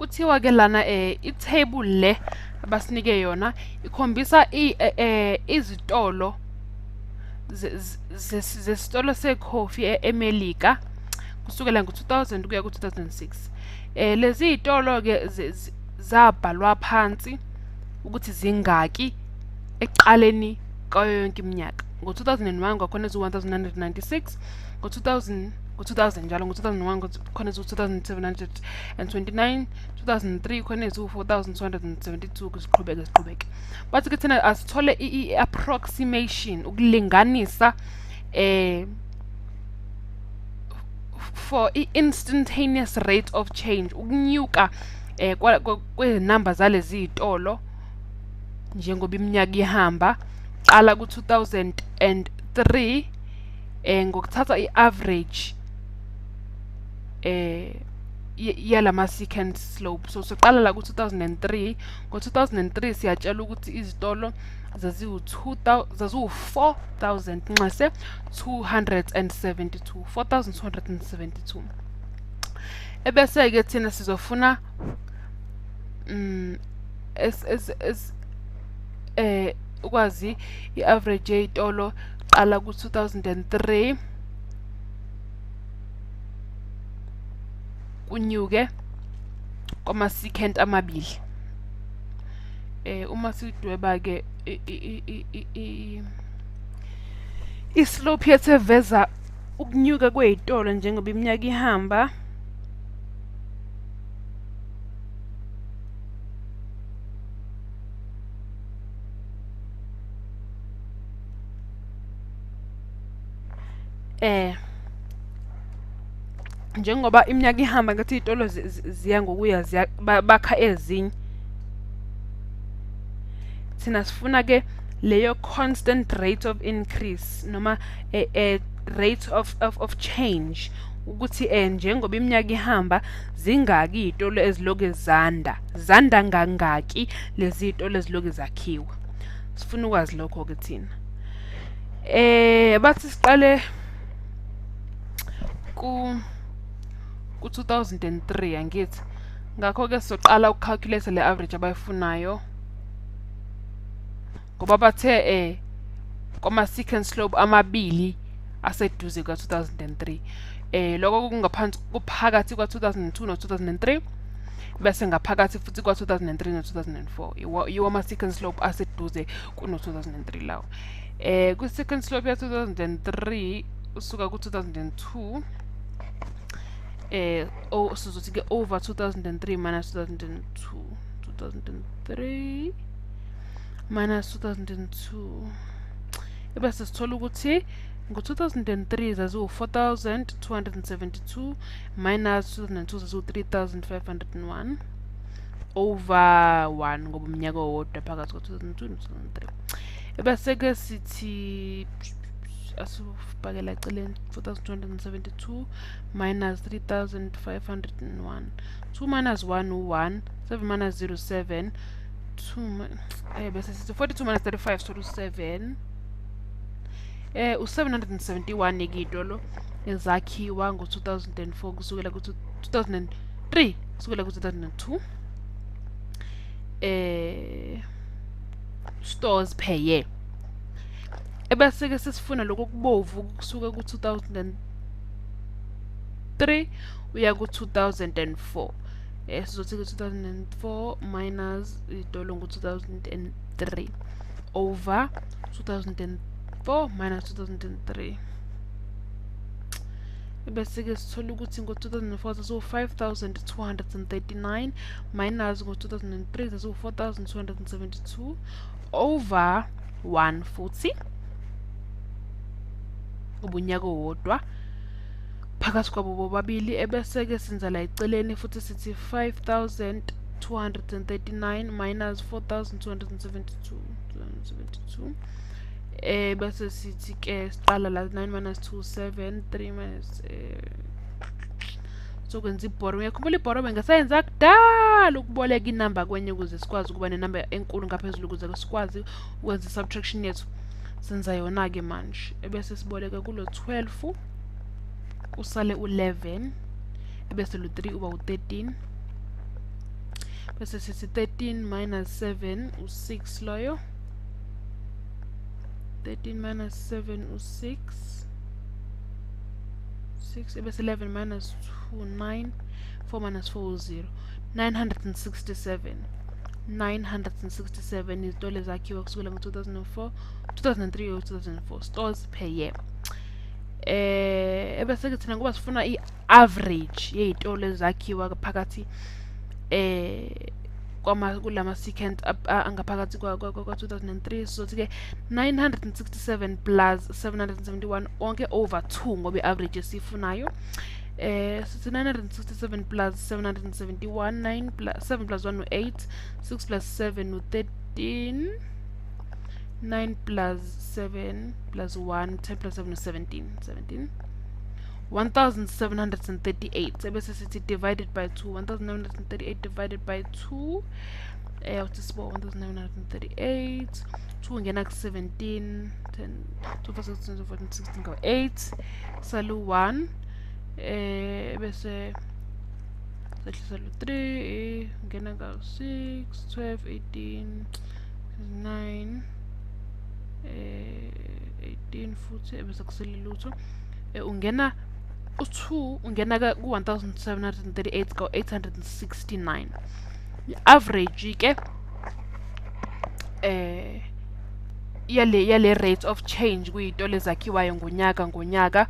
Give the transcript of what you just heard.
kuthiwa ke lana i-table le abasinike yona ikhombisa izitolo zesitolo secoffee eMelika kusukela ngo-2000 kuya ku-2006. Lezi izitolo ke zabhalwa phansi ukuthi zingaki ekuqaleni kwayo yonke iminyaka. Ngo-2001 kwakhona ezu-1996, ngo-2000 njalo ngo-2001 khona ezu-2729, 2003 khona ezu-4272 kuziqhubeke. Bathi ke thina asithole i-approximation ukulinganisa for i-instantaneous rate of change ukunyuka kwezinamba zalezi izitolo njengoba iminyaka ihamba qala ku-2003 ngokuthatha i-average yalama secant slope. So siqala la ku-2003. Ngo-2003 siyatshela ukuthi izitolo zaziwu-4,272 4,272. Ebese ke thina sizofuna ukwazi i-average yezitolo qala ku-2003 kunyuke kwama-secant amabili. Uma sidweba ke islope yethu eveza ukunyuka kwezitolo njengoba iminyaka ihamba njengoba iminyaka ihamba ngathi izitolo ziya ngokuya bakha ezinye. Thina sifuna ke leyo constant rate of increase noma rate of change ukuthi njengoba iminyaka ihamba zingaki izitolo eziloke zanda ngangaki lezi zitolo eziloke zakhiwa. Sifuna ukwazi lokho ke thina. Bathi siqale ku-2003 angithi. Ngakho ke sizoqala ukucalculate le average abayifunayo. Ngoba bathe kwama secant slope amabili aseduze ka-2003. Lokho kungaphansi kuphakathi kwa-2002 no-2003 bese ngaphakathi futhi kwa-2003 no-2004. Yiwo ama secant slope aseduze kuno-2003 lawo. Kwi-secant slope ya-2003 usuka ku-2002 sizothi ke over 2003 minus 2003 minus 2002 ebese sithola ukuthi ngo-2003 zaziwu-4,272 minus 2002 zaziwu-3,501 over 1 ngoba umnyaka owodwa phakathi kwa-2002 no-2003. Ebese ke sithi asifakela eceleni 4,272 minus 3,501. 2 minus 1 u-1, 7 minus 0 7, 2 bese sithi 42 minus 35 so 7 u-771 ikitolo ezakhiwa ngo-2004 kusukela ku-2003 kusukela ku-2002 stores per year. Ebese ke sisifuna lokho kubovu kusuka ku-2003 uya ku-2004. Sizothi ku-2004 minus idolo ngo-2003 over 2004 minus 2003. Ebese ke sithola ukuthi ngo-2004 zaziwu-5,239 minus ngo-2003 zaziwu-4,272 over 1 futhi ubunyaka owodwa phakathi kwabo bobabili. Ebese ke senza la eceleni futhi sithi 5,239 minus 4,272 bese sithi ke siqala la 9 minus 2 7 3 minus sokwenza ibhoro. Ngiyakhumbula ibhoro bengasayenza kudala ukuboleka inamba kwenye ukuze sikwazi ukuba nenamba enkulu ngaphezulu ukuze sikwazi ukwenza i-subtraction yethu. Senza yona ke manje. Ebese siboleka kulo 12 usale u11 ebese lo 3 uba u13 bese sithi 13 minus 7 u6 loyo. 13 minus 7 u6. 6 bese 11 minus 2 9. 4 minus 4 0. 967. 967 izitolo ezakhiwa kusukela ngo-2004, 2003 or 2004 stores per year. Ebese-ke thina kuba sifuna i-average yey'tolo ezakhiwa phakathi kulama second angaphakathi kwa-2003. Sizothi-ke 967 plus 771 onke over 2 ngoba i-average esifunayo. Sithi 967 plus 771, 7 plus 1 u-8, 6 plus 7 u-13, 9 plus 7 plus 1, 10 plus 7 u-17, 1738. Ebese sithi divided by 2, 1938 divided by 2, uthi sibo 1938, 2 ngena ku-17, 10, 2 plus 16, 14, 16 ngo-8, salu 1, bese sehlisa lu-3, ngena ka-6, 12, 18, 9, 18 futhi, ebese kusele lutho. Ungena u-2 ungena ku-1738 ka-869. I-average ke yale rate of change kuyitolo ezakhiwayo ngonyaka